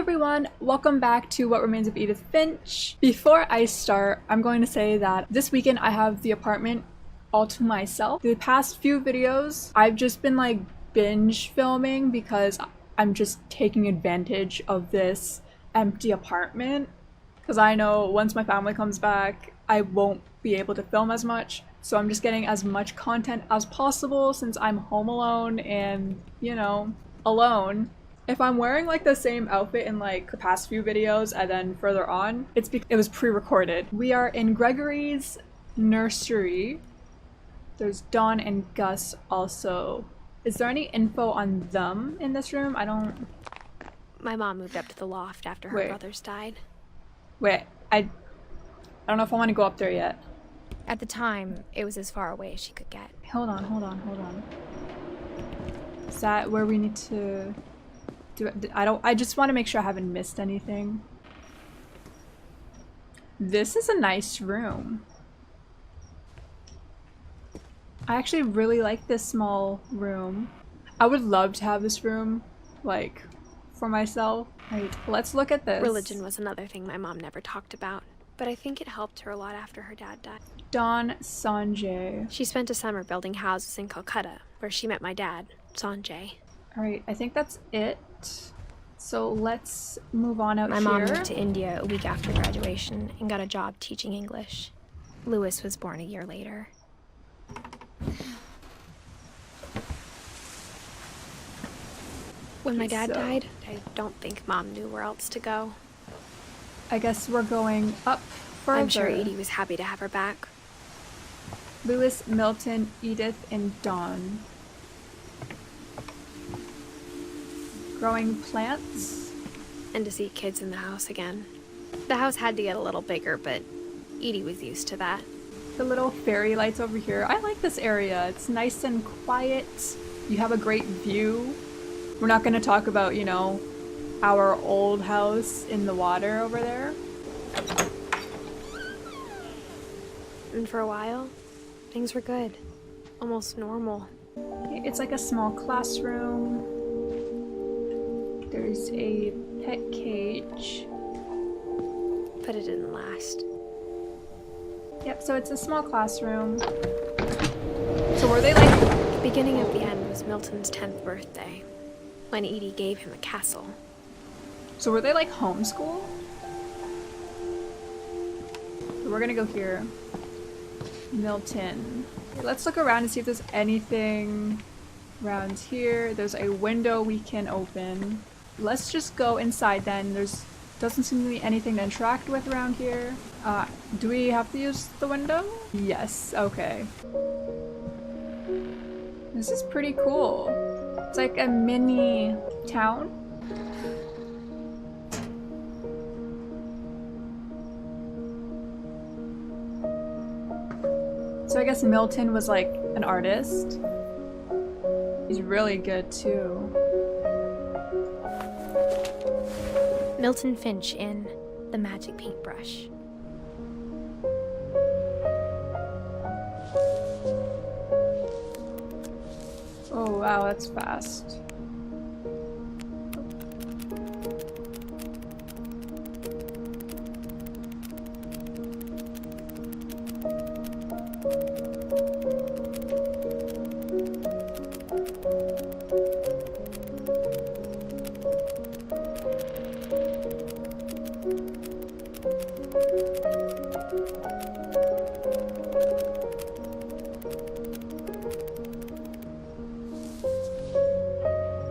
everyone, welcome back to What Remains of Edith Finch. Before I start, I'm going to say that this weekend I have the apartment all to myself. The past few videos, I've just been like binge filming because I'm just taking advantage of this empty apartment. Because I know once my family comes back, I won't be able to film as much. So I'm just getting as much content as possible since I'm home alone and, you know, alone. If I'm wearing like the same outfit in like the past few videos and then further on, it's because it was pre-recorded. We are in Gregory's nursery. There's Dawn and Gus also. Is there any info on them in this room? I don't... My mom moved up to the loft after her brothers died. Wait, I don't know if I want to go up there yet. At the time, it was as far away as she could get. Hold on. Is that where we need to do it? I just want to make sure I haven't missed anything. This is a nice room. I actually really like this small room. I would love to have this room, like, for myself. Right, let's look at this. Religion was another thing my mom never talked about, but I think it helped her a lot after her dad died. Dawn Sanjay. She spent a summer building houses in Calcutta, where she met my dad, Sanjay. Alright, I think that's it. So let's move on out here. My mom moved to India a week after graduation and got a job teaching English. Louis was born a year later. When my dad died, I don't think Mom knew where else to go. I guess we're going up further. I'm sure Edie was happy to have her back. Louis, Milton, Edith, and Dawn. Growing plants. And to see kids in the house again. The house had to get a little bigger, but Edie was used to that. The little fairy lights over here. I like this area. It's nice and quiet. You have a great view. We're not going to talk about, you know, our old house in the water over there. And for a while, things were good. Almost normal. It's like a small classroom. There's a pet cage. But it didn't last. Yep, so it's a small classroom. So were they like... The beginning of the end was Milton's 10th birthday, when Edie gave him a castle. So were they like homeschooled? We're gonna go here. Milton. Let's look around and see if there's anything around here. There's a window we can open. Let's just go inside then. Doesn't seem to be anything to interact with around here. Do we have to use the window? Yes, okay. This is pretty cool. It's like a mini town. So I guess Milton was like an artist. He's really good too. Milton Finch in The Magic Paintbrush. Oh wow, that's fast.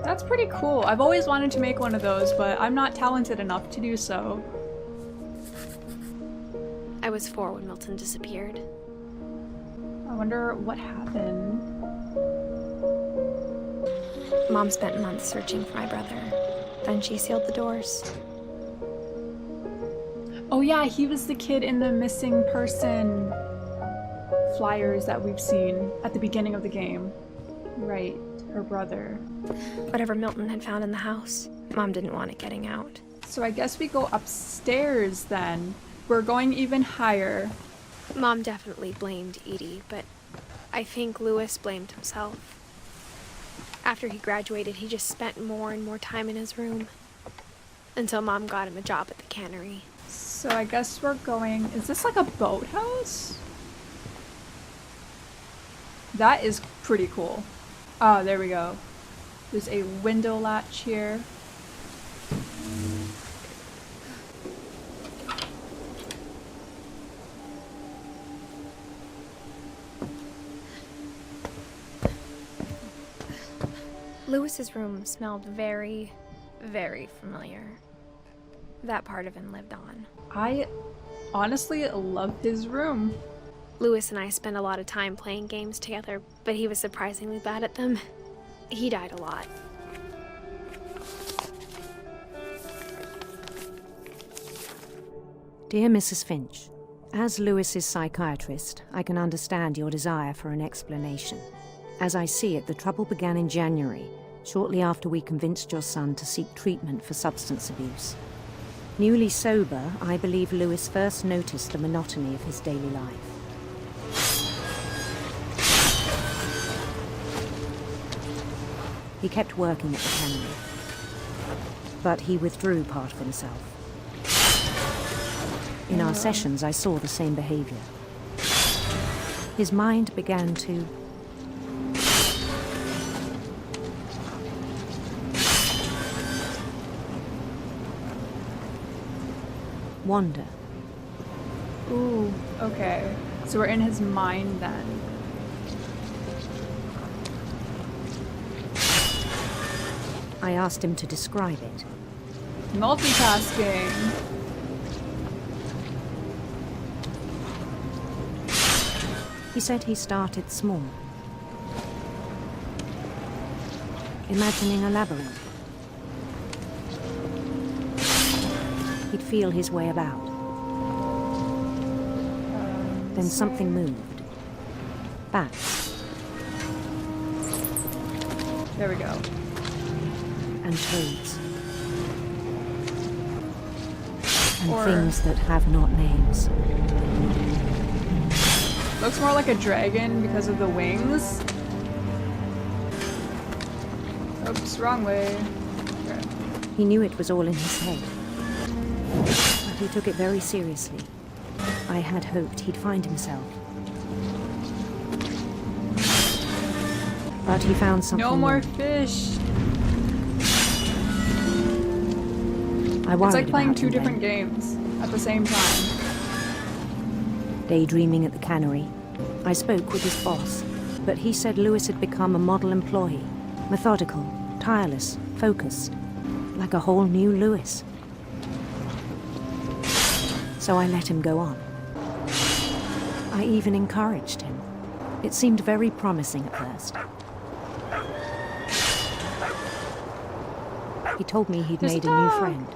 That's pretty cool. I've always wanted to make one of those, but I'm not talented enough to do so. I was 4 when Milton disappeared. I wonder what happened. Mom spent months searching for my brother. Then she sealed the doors. Oh yeah, he was the kid in the missing person flyers that we've seen at the beginning of the game. Right, her brother. Whatever Milton had found in the house, Mom didn't want it getting out. So I guess we go upstairs then. We're going even higher. Mom definitely blamed Edie, but I think Louis blamed himself. After he graduated, he just spent more and more time in his room. until Mom got him a job at the cannery. So I guess we're going... Is this like a boathouse? That is pretty cool. Oh, there we go. There's a window latch here. Lewis's room smelled very, very familiar. That part of him lived on. I honestly love his room. Lewis and I spent a lot of time playing games together, but he was surprisingly bad at them. He died a lot. Dear Mrs. Finch, as Lewis's psychiatrist, I can understand your desire for an explanation. As I see it, the trouble began in January, shortly after we convinced your son to seek treatment for substance abuse. Newly sober, I believe Lewis first noticed the monotony of his daily life. He kept working at the cannery, but he withdrew part of himself. In our sessions, I saw the same behavior. His mind began to wander. Ooh, okay. So we're in his mind then. I asked him to describe it. Multitasking. He said he started small, imagining a labyrinth. He'd feel his way about. Then something moved. Bats. There we go. And toads. And Or- things that have not names. Looks more like a dragon because of the wings. Oops, wrong way. Okay. He knew it was all in his head. But he took it very seriously. I had hoped he'd find himself. But he found something No more fish. I worried It's like playing about two him different then. games at the same time. Daydreaming at the cannery, I spoke with his boss, but he said Lewis had become a model employee. Methodical, tireless, focused. Like a whole new Lewis. So I let him go on. I even encouraged him. It seemed very promising at first. He told me he'd There's a made a new dog. friend.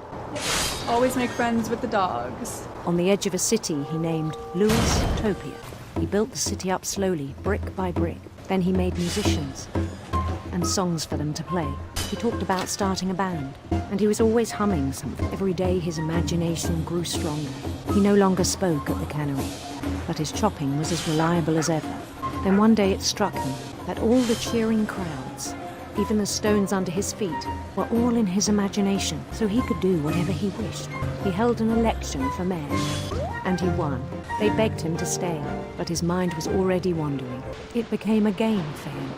Always make friends with the dogs. On the edge of a city he named Lewis Topia. He built the city up slowly, brick by brick. Then he made musicians and songs for them to play. He talked about starting a band, and he was always humming something. Every day his imagination grew stronger. He no longer spoke at the cannery, but his chopping was as reliable as ever. Then one day it struck him that all the cheering crowds, even the stones under his feet, were all in his imagination, so he could do whatever he wished. He held an election for mayor, and he won. They begged him to stay, but his mind was already wandering. It became a game for him.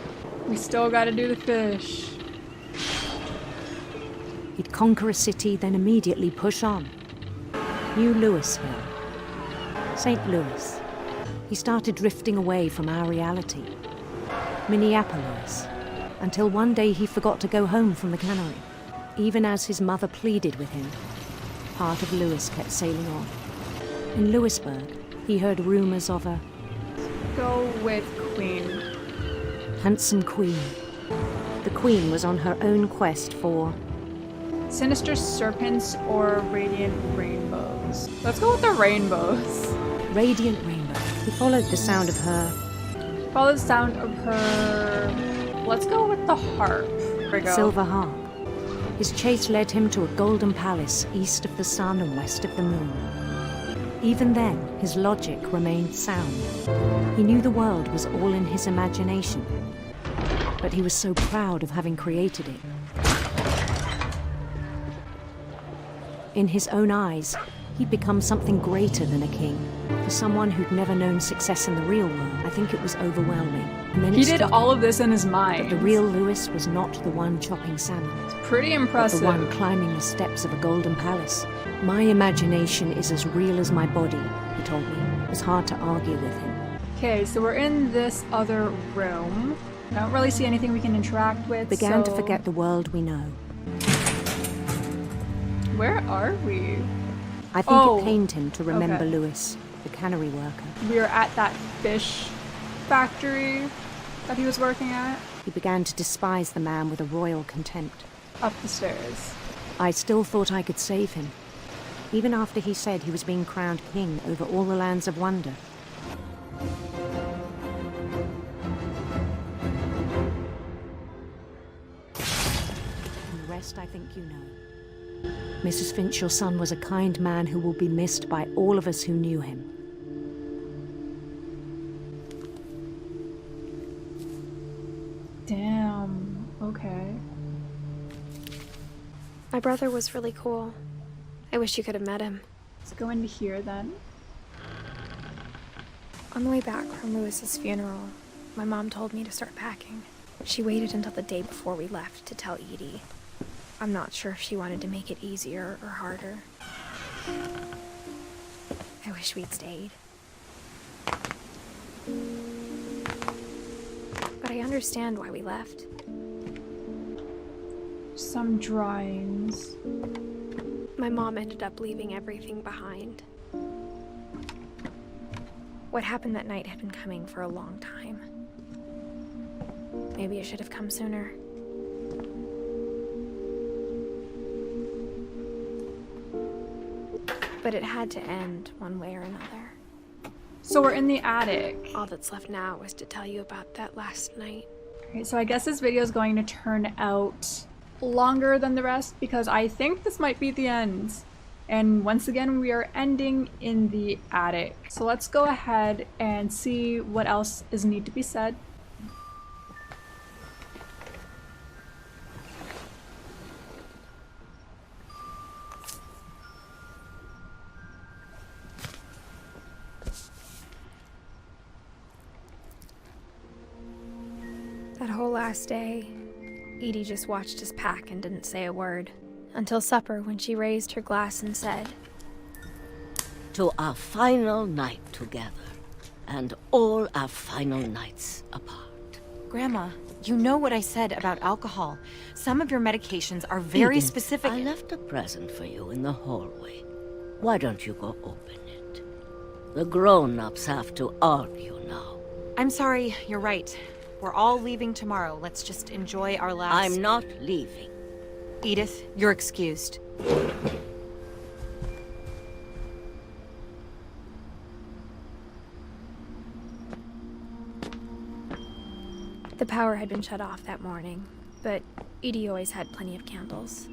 We still gotta do the fish. He'd conquer a city, then immediately push on. New Louisville. St. Louis. He started drifting away from our reality. Minneapolis. Until one day he forgot to go home from the cannery. Even as his mother pleaded with him, part of Lewis kept sailing on. In Lewisburg, he heard rumors of a Go with Queen. handsome queen. The queen was on her own quest for Sinister serpents or radiant rainbows? Let's go with the rainbows. radiant rainbow. He followed the sound of her Follow the sound of her. Let's go with the harp. There we go. silver harp. His chase led him to a golden palace east of the sun and west of the moon. Even then, his logic remained sound. He knew the world was all in his imagination, but he was so proud of having created it. In his own eyes, he'd become something greater than a king. For someone who'd never known success in the real world, I think it was overwhelming. And then He it did struck all him of this in his that mind. the real Lewis was not the one chopping salmon, Pretty but impressive. the one climbing the steps of a golden palace. My imagination is as real as my body, he told me. It was hard to argue with him. Okay, so we're in this other room. I don't really see anything we can interact with. Began to so- forget the world we know. Where are we? I think Oh, it pained him to remember okay. Lewis, the cannery worker. We are at that fish factory that he was working at. He began to despise the man with a royal contempt. Up the stairs. I still thought I could save him, even after he said he was being crowned king over all the lands of wonder. And the rest I think you know. Mrs. Finch, your son was a kind man who will be missed by all of us who knew him. Damn. Okay. My brother was really cool. I wish you could have met him. Let's go into here then. On the way back from Lewis's funeral, my mom told me to start packing. She waited until the day before we left to tell Edie. I'm not sure if she wanted to make it easier or harder. I wish we'd stayed. But I understand why we left. Some drawings. My mom ended up leaving everything behind. What happened that night had been coming for a long time. Maybe it should have come sooner. But it had to end one way or another. So we're in the attic. All that's left now is to tell you about that last night. Okay, so I guess this video is going to turn out longer than the rest because I think this might be the end. And once again, we are ending in the attic. So let's go ahead and see what else is need to be said. That whole last day, Edie just watched us pack and didn't say a word. Until supper, when she raised her glass and said, To our final night together, and all our final nights apart. Grandma, you know what I said about alcohol. Some of your medications are very Edith, specific. I left a present for you in the hallway. Why don't you go open it? The grown-ups have to argue now. I'm sorry, you're right. We're all leaving tomorrow. Let's just enjoy our last... I'm not leaving. Edith, you're excused. the power had been shut off that morning, but Edie always had plenty of candles.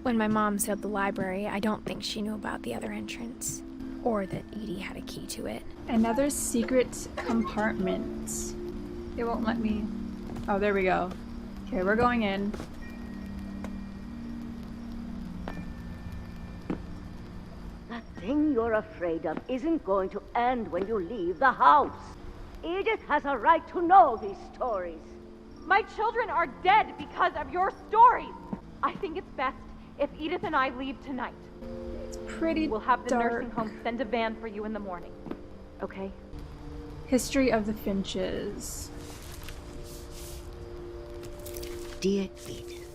When my mom sealed the library, I don't think she knew about the other entrance, or that Edie had a key to it. Another secret compartment. It won't let me... Oh, there we go. Okay, we're going in. That thing you're afraid of isn't going to end when you leave the house. Edith has a right to know these stories. My children are dead because of your stories. I think it's best if Edith and I leave tonight. It's pretty We'll have the dark. nursing home send a van for you in the morning. Okay? History of the Finches. Dear Edith,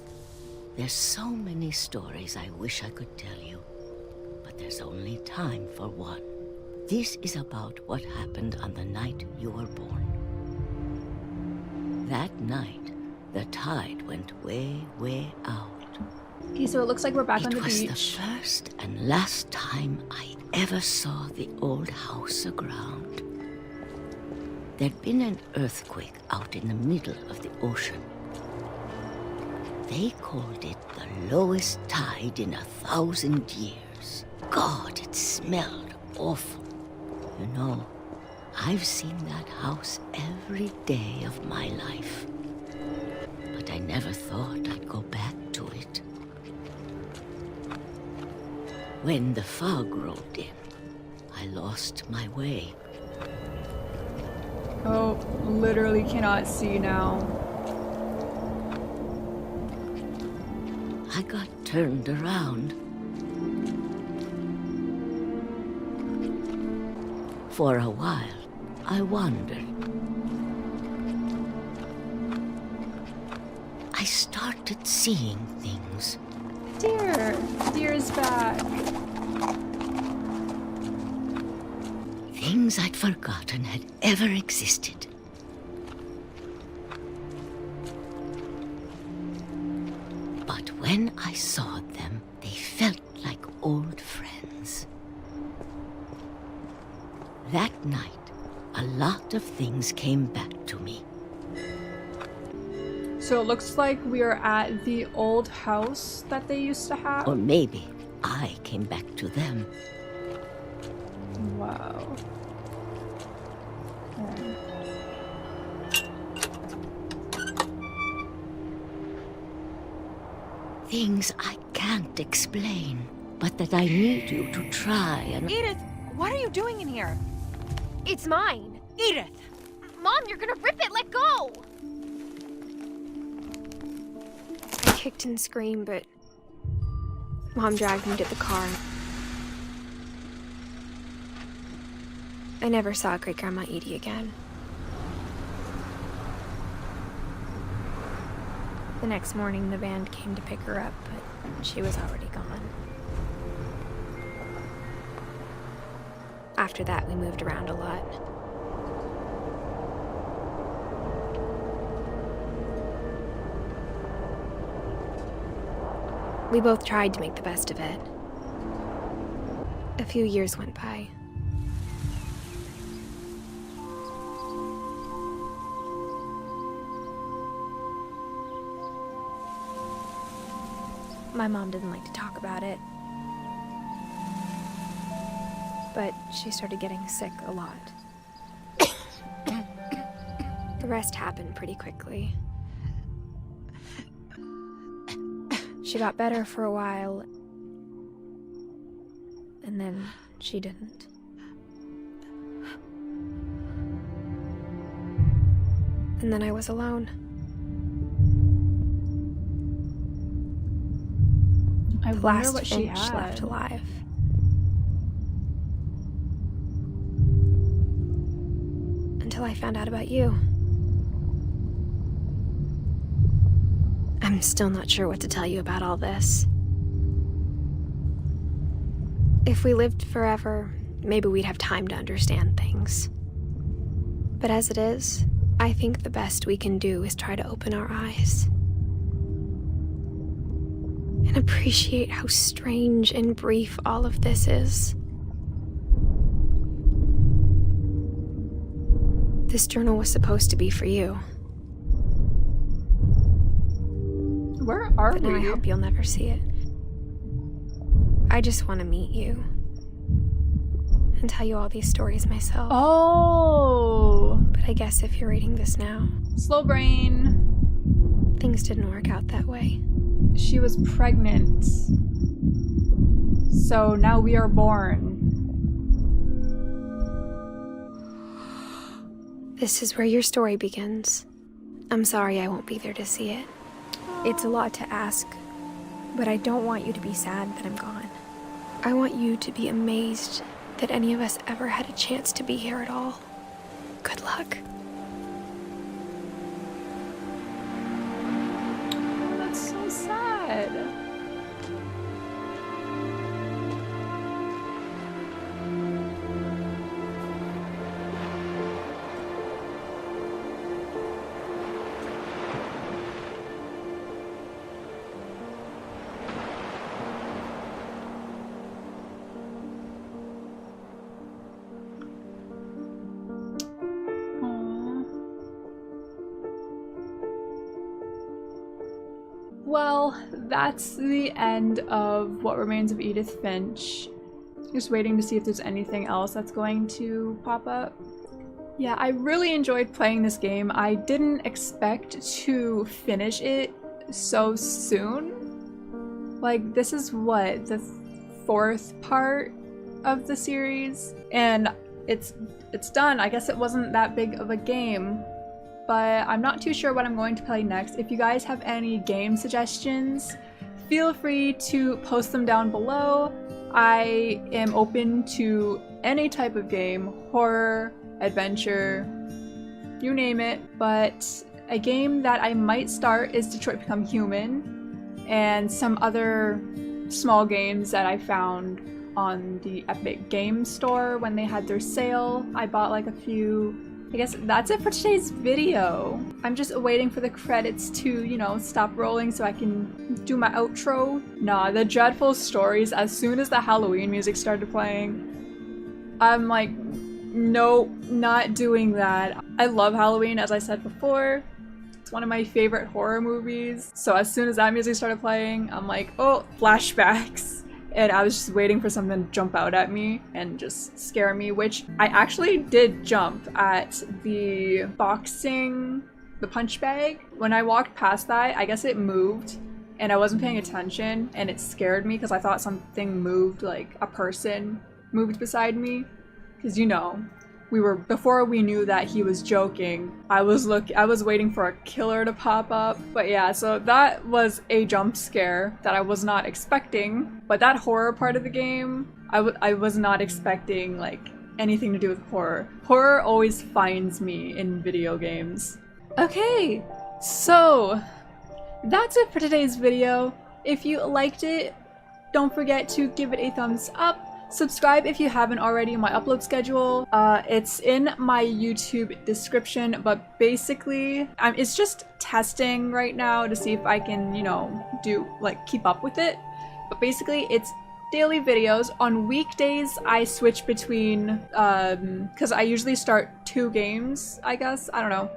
there's so many stories I wish I could tell you, but there's only time for one. This is about what happened on the night you were born. That night, the tide went way, way out. Okay, so it looks like we're back on It the was beach. the first and last time I ever saw the old house aground. There'd been an earthquake out in the middle of the ocean. They called it the lowest tide in 1,000 years. God, it smelled awful. You know, I've seen that house every day of my life. But I never thought I'd go back to it. When the fog rolled in, I lost my way. Oh, literally cannot see now. I got turned around. For a while, I wandered. I started seeing things. Deer! Deer is back. Things I'd forgotten had ever existed. But when I saw them, they felt like old friends. That night, a lot of things came back to me. So it looks like we are at the old house that they used to have. Or maybe I came back to them. Wow. Okay. Things I can't explain, but that I need you to try and... Edith, what are you doing in here? It's mine. Edith! Mom, you're gonna rip it. Let go! I kicked and screamed, but Mom dragged me to the car. I never saw Great-Grandma Edie again. The next morning, the band came to pick her up, but she was already gone. After that, we moved around a lot. We both tried to make the best of it. A few years went by. My mom didn't like to talk about it, but she started getting sick a lot. The rest happened pretty quickly. She got better for a while, and then she didn't. And then I was alone. I The wonder last what she Finch had. left alive. Until I found out about you. I'm still not sure what to tell you about all this. If we lived forever, maybe we'd have time to understand things. But as it is, I think the best we can do is try to open our eyes. And appreciate how strange and brief all of this is. This journal was supposed to be for you. Where are But now I we? hope you'll never see it. I just want to meet you. And tell you all these stories myself. Oh! But I guess if you're reading this now, Slow brain. things didn't work out that way. She was pregnant. So now we are born. This is where your story begins. I'm sorry I won't be there to see it. It's a lot to ask, but I don't want you to be sad that I'm gone. I want you to be amazed that any of us ever had a chance to be here at all. Good luck. That's so sad. Well, that's the end of What Remains of Edith Finch. Just waiting to see if there's anything else that's going to pop up. Yeah, I really enjoyed playing this game. I didn't expect to finish it so soon. Like, this is what, the 4th part of the series, and it's done. I guess it wasn't that big of a game, but I'm not too sure what I'm going to play next. If you guys have any game suggestions, feel free to post them down below. I am open to any type of game, horror, adventure, you name it, but a game that I might start is Detroit Become Human, and some other small games that I found on the Epic Game Store when they had their sale. I bought like a few. I guess that's it for today's video. I'm just waiting for the credits to, you know, stop rolling so I can do my outro. Nah, the dreadful stories, as soon as the Halloween music started playing, I'm like, nope, not doing that. I love Halloween, as I said before. It's one of my favorite horror movies. So as soon as that music started playing, I'm like, oh, flashbacks. And I was just waiting for something to jump out at me and just scare me, which I actually did jump at the punch bag. When I walked past that, I guess it moved and I wasn't paying attention, and it scared me because I thought something moved, like a person moved beside me. Because, you know, before we knew that he was joking, I was waiting for a killer to pop up. But yeah, so that was a jump scare that I was not expecting. But that horror part of the game, I was not expecting like anything to do with horror. Horror always finds me in video games. Okay, so that's it for today's video. If you liked it, don't forget to give it a thumbs up. Subscribe if you haven't already. My upload schedule, it's in my YouTube description, but basically it's just testing right now to see if I can, you know, keep up with it. But basically it's daily videos. On weekdays I switch between, because I usually start 2 games, I guess, I don't know.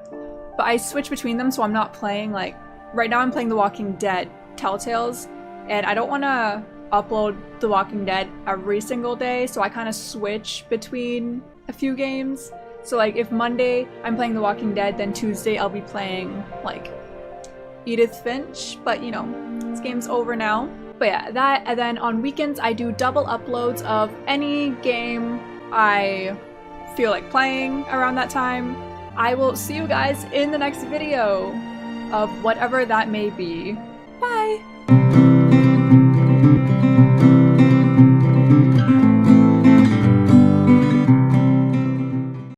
But I switch between them, so I'm not playing, like, right now I'm playing The Walking Dead Telltales, and I don't want to upload The Walking Dead every single day, so I kind of switch between a few games. So like if Monday I'm playing The Walking Dead, then Tuesday I'll be playing like Edith Finch, but you know, this game's over now. But yeah, that, and then on weekends I do double uploads of any game I feel like playing around that time. I will see you guys in the next video of whatever that may be. Bye!